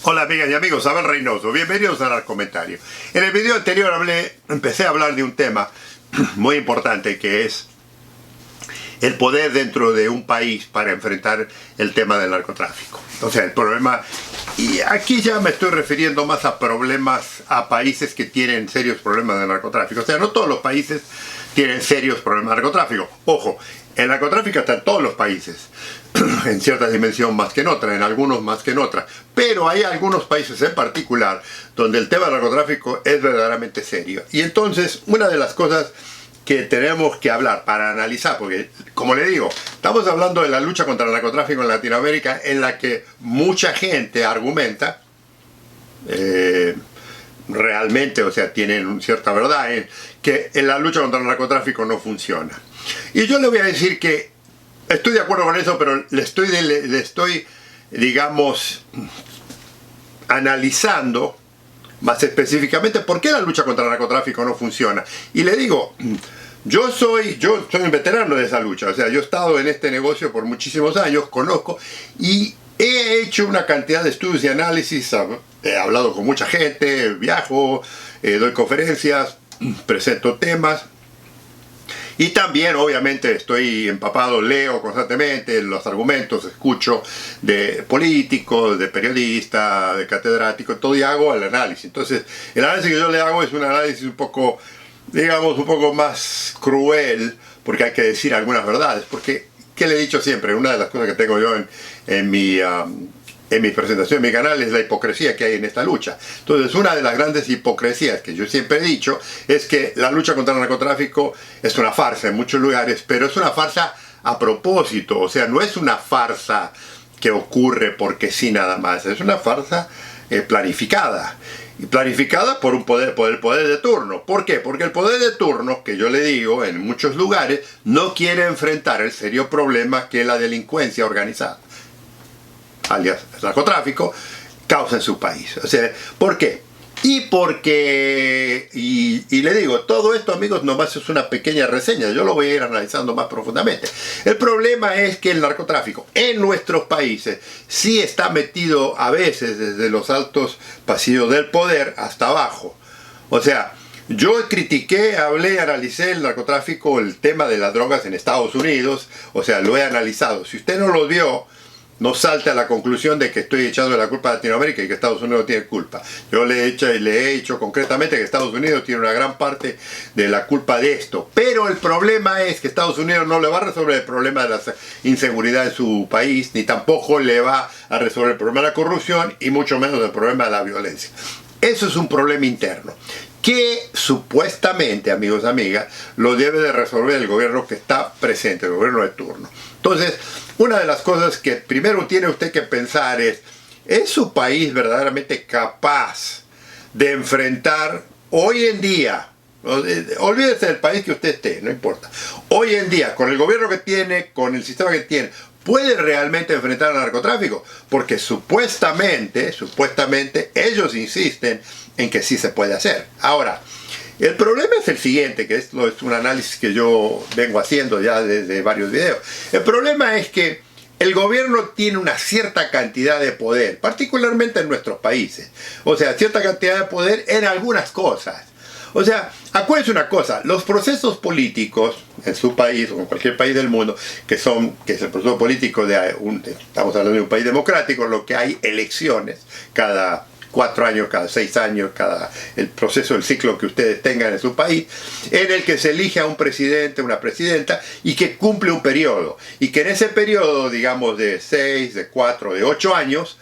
Hola amigas y amigos, Abel Reynoso, bienvenidos al comentario. En el video anterior empecé a hablar de un tema muy importante que es el poder dentro de un país para enfrentar el tema del narcotráfico. O sea, el problema, y aquí ya me estoy refiriendo más a problemas, a países que tienen serios problemas de narcotráfico. O sea, no todos los países tienen serios problemas de narcotráfico. Ojo, el narcotráfico está en todos los países, en cierta dimensión más que en otra, en algunos más que en otra. Pero hay algunos países en particular donde el tema del narcotráfico es verdaderamente serio. Y entonces, una de las cosas que tenemos que hablar para analizar, porque como le digo, estamos hablando de la lucha contra el narcotráfico en Latinoamérica, en la que mucha gente argumenta, realmente, o sea, tienen cierta verdad, que en la lucha contra el narcotráfico no funciona. Y yo le voy a decir que estoy de acuerdo con eso, pero le estoy, digamos, analizando más específicamente por qué la lucha contra el narcotráfico no funciona. Y le digo, yo soy un veterano de esa lucha, o sea, yo he estado en este negocio por muchísimos años, conozco y he hecho una cantidad de estudios y análisis, he hablado con mucha gente, viajo, doy conferencias, presento temas. Y también, obviamente, estoy empapado, leo constantemente los argumentos, escucho de políticos, de periodistas, de catedráticos, todo y hago el análisis. Entonces, el análisis que yo le hago es un análisis un poco, digamos, un poco más cruel, porque hay que decir algunas verdades. Porque, ¿qué le he dicho siempre? Una de las cosas que tengo yo en mi presentación, en mi canal, es la hipocresía que hay en esta lucha. Entonces, una de las grandes hipocresías que yo siempre he dicho es que la lucha contra el narcotráfico es una farsa en muchos lugares, pero es una farsa a propósito, o sea, no es una farsa que ocurre porque sí nada más, es una farsa planificada. Y planificada por el poder de turno. ¿Por qué? Porque el poder de turno, que yo le digo en muchos lugares, no quiere enfrentar el serio problema que es la delincuencia organizada, alias el narcotráfico, causa en su país. O sea, ¿por qué? Y porque, y le digo, todo esto, amigos, nomás es una pequeña reseña, yo lo voy a ir analizando más profundamente. El problema es que el narcotráfico en nuestros países sí está metido a veces desde los altos pasillos del poder hasta abajo. O sea, yo critiqué, hablé, analicé el narcotráfico, el tema de las drogas en Estados Unidos, o sea, lo he analizado. Si usted no lo vio, no salte a la conclusión de que estoy echando la culpa a Latinoamérica y que Estados Unidos no tiene culpa. Yo le he dicho concretamente que Estados Unidos tiene una gran parte de la culpa de esto. Pero el problema es que Estados Unidos no le va a resolver el problema de la inseguridad en su país, ni tampoco le va a resolver el problema de la corrupción y mucho menos el problema de la violencia. Eso es un problema interno que supuestamente, amigos y amigas, lo debe de resolver el gobierno que está presente, el gobierno de turno. Entonces, una de las cosas que primero tiene usted que pensar ¿es su país verdaderamente capaz de enfrentar hoy en día? Olvídese del país que usted esté, no importa. Hoy en día, con el gobierno que tiene, con el sistema que tiene, ¿puede realmente enfrentar al narcotráfico? Porque supuestamente, ellos insisten en que sí se puede hacer. Ahora, el problema es el siguiente, que esto es un análisis que yo vengo haciendo ya desde varios videos. El problema es que el gobierno tiene una cierta cantidad de poder, particularmente en nuestros países. O sea, cierta cantidad de poder en algunas cosas. O sea, acuérdense una cosa, los procesos políticos en su país o en cualquier país del mundo, que es el proceso político estamos hablando de un país democrático, lo que hay elecciones cada 4 años, cada 6 años, el proceso, el ciclo que ustedes tengan en su país, en el que se elige a un presidente, una presidenta, y que cumple un periodo. Y que en ese periodo, digamos, de 6, de 4, de 8 años,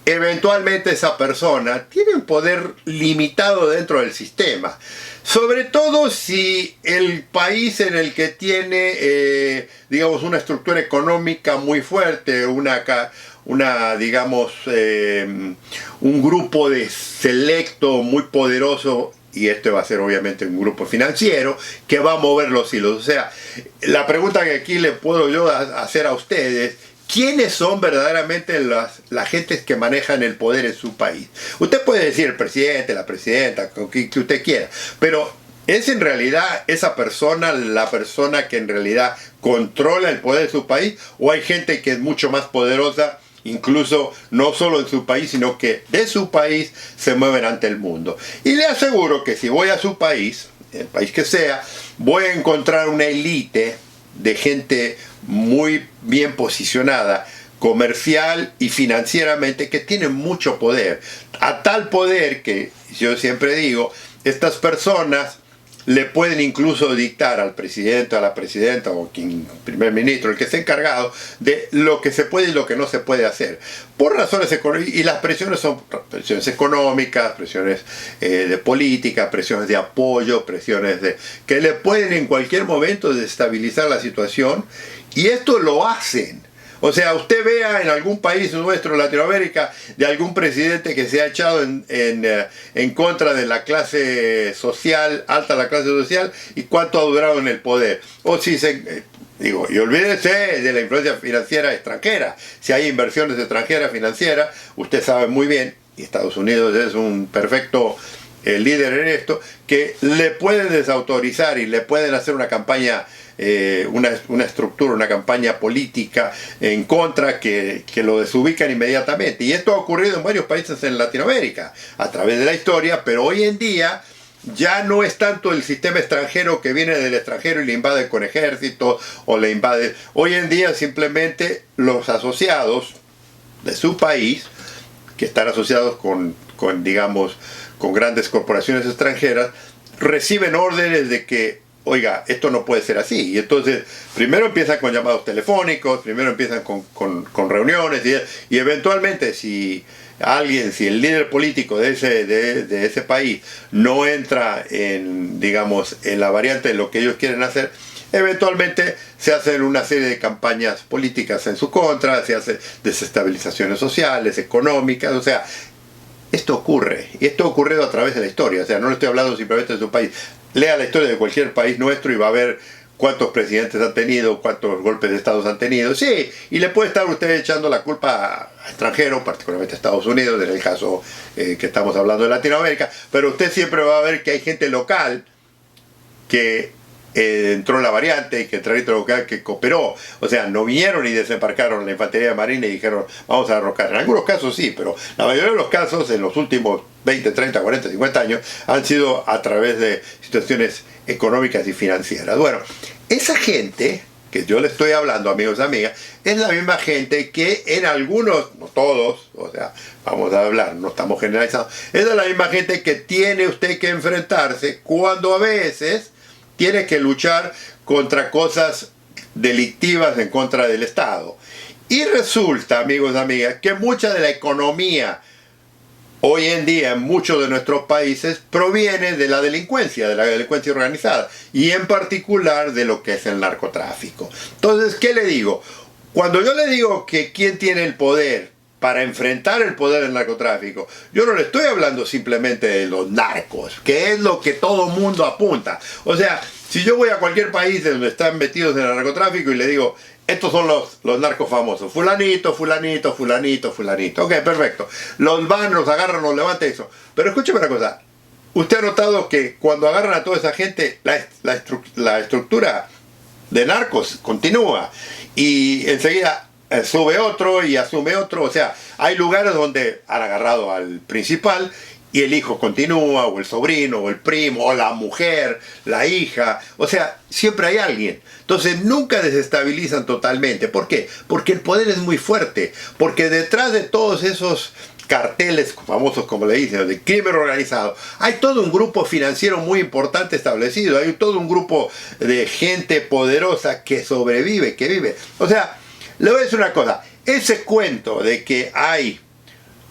eventualmente esa persona tiene un poder limitado dentro del sistema. Sobre todo si el país en el que tiene, digamos, una estructura económica muy fuerte, digamos, un grupo de selecto muy poderoso, y este va a ser obviamente un grupo financiero que va a mover los hilos. O sea, la pregunta que aquí le puedo yo hacer a ustedes: ¿quiénes son verdaderamente las gentes que manejan el poder en su país? Usted puede decir el presidente, la presidenta, que usted quiera, pero ¿es en realidad esa persona la persona que en realidad controla el poder de su país? ¿O hay gente que es mucho más poderosa incluso no solo en su país, sino que de su país se mueven ante el mundo. Y le aseguro que si voy a su país, el país que sea, voy a encontrar una élite de gente muy bien posicionada, comercial y financieramente, que tiene mucho poder. A tal poder que, yo siempre digo, estas personas le pueden incluso dictar al presidente, a la presidenta o quien, primer ministro, el que esté encargado de lo que se puede y lo que no se puede hacer. Por razones económicas, y las presiones son presiones económicas, presiones de política, presiones de apoyo, presiones que le pueden en cualquier momento desestabilizar la situación, y esto lo hacen. O sea, usted vea en algún país nuestro, Latinoamérica, de algún presidente que se ha echado en contra de la clase social, alta la clase social, y cuánto ha durado en el poder. O si y olvídese de la influencia financiera extranjera. Si hay inversiones extranjeras financieras, usted sabe muy bien, y Estados Unidos es un perfecto líder en esto, que le pueden desautorizar y le pueden hacer una campaña, una estructura, una campaña política en contra que lo desubican inmediatamente. Y esto ha ocurrido en varios países en Latinoamérica a través de la historia, pero hoy en día ya no es tanto el sistema extranjero que viene del extranjero y le invade con ejército o le invade. Hoy en día simplemente los asociados de su país, que están asociados digamos, con grandes corporaciones extranjeras, reciben órdenes de que, oiga, esto no puede ser así. Y entonces, primero empiezan con llamados telefónicos, primero empiezan con reuniones, y eventualmente si el líder político de ese país no entra digamos, en la variante de lo que ellos quieren hacer, eventualmente se hacen una serie de campañas políticas en su contra, se hacen desestabilizaciones sociales, económicas, o sea, esto ocurre, y esto ha ocurrido a través de la historia. O sea, no le estoy hablando simplemente de su país. Lea la historia de cualquier país nuestro y va a ver cuántos presidentes han tenido, cuántos golpes de Estado han tenido. Sí, y le puede estar usted echando la culpa a extranjeros, particularmente a Estados Unidos, en el caso que estamos hablando de Latinoamérica, pero usted siempre va a ver que hay gente local que entró en la variante y que entró local que cooperó. O sea, no vinieron y desembarcaron la infantería de marina y dijeron vamos a derrocar. En algunos casos sí, pero la mayoría de los casos en los últimos 20, 30, 40, 50 años han sido a través de situaciones económicas y financieras. Bueno, esa gente que yo le estoy hablando, amigos y amigas, es la misma gente que en algunos, no todos, o sea, vamos a hablar, no estamos generalizando, es la misma gente que tiene usted que enfrentarse cuando a veces tiene que luchar contra cosas delictivas en contra del Estado. Y resulta, amigos y amigas, que mucha de la economía hoy en día en muchos de nuestros países proviene de la delincuencia organizada, y en particular de lo que es el narcotráfico. Entonces, ¿qué le digo? Cuando yo le digo que quién tiene el poder para enfrentar el poder del narcotráfico, yo no le estoy hablando simplemente de los narcos, que es lo que todo mundo apunta. O sea, si yo voy a cualquier país donde están metidos en el narcotráfico y le digo, estos son los narcos famosos, fulanito, fulanito, fulanito, fulanito, ok, perfecto, los agarran, los levantan, eso. Pero escúcheme una cosa, usted ha notado que cuando agarran a toda esa gente, la estructura de narcos continúa, y enseguida sube otro y asume otro. O sea, hay lugares donde han agarrado al principal y el hijo continúa, o el sobrino, o el primo, o la mujer, la hija. O sea, siempre hay alguien. Entonces nunca desestabilizan totalmente. ¿Por qué? Porque el poder es muy fuerte. Porque detrás de todos esos carteles famosos, como le dicen, de crimen organizado, hay todo un grupo financiero muy importante establecido. Hay todo un grupo de gente poderosa que sobrevive, que vive. O sea, le voy a decir una cosa, ese cuento de que hay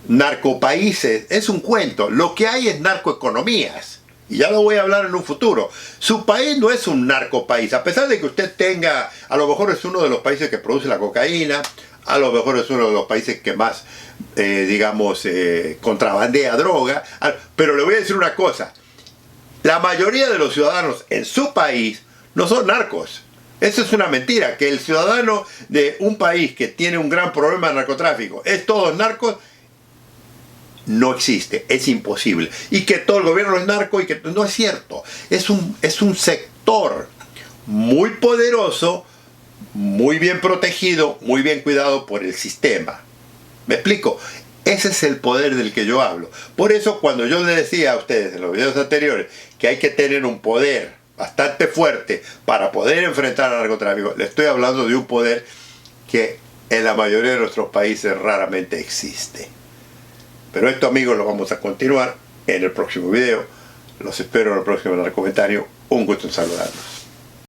narcopaíses es un cuento, lo que hay es narcoeconomías, y ya lo voy a hablar en un futuro. Su país no es un narcopaís, a pesar de que usted tenga, a lo mejor es uno de los países que produce la cocaína, a lo mejor es uno de los países que más, digamos, contrabandea droga, pero le voy a decir una cosa, la mayoría de los ciudadanos en su país no son narcos. Eso es una mentira, que el ciudadano de un país que tiene un gran problema de narcotráfico es todos narcos, no existe, es imposible. Y que todo el gobierno es narco, y que no es cierto. Es un sector muy poderoso, muy bien protegido, muy bien cuidado por el sistema. ¿Me explico? Ese es el poder del que yo hablo. Por eso cuando yo les decía a ustedes en los videos anteriores que hay que tener un poder bastante fuerte para poder enfrentar al narcotráfico, le estoy hablando de un poder que en la mayoría de nuestros países raramente existe. Pero esto, amigos, lo vamos a continuar en el próximo video. Los espero en el próximo comentario. Un gusto en saludarlos.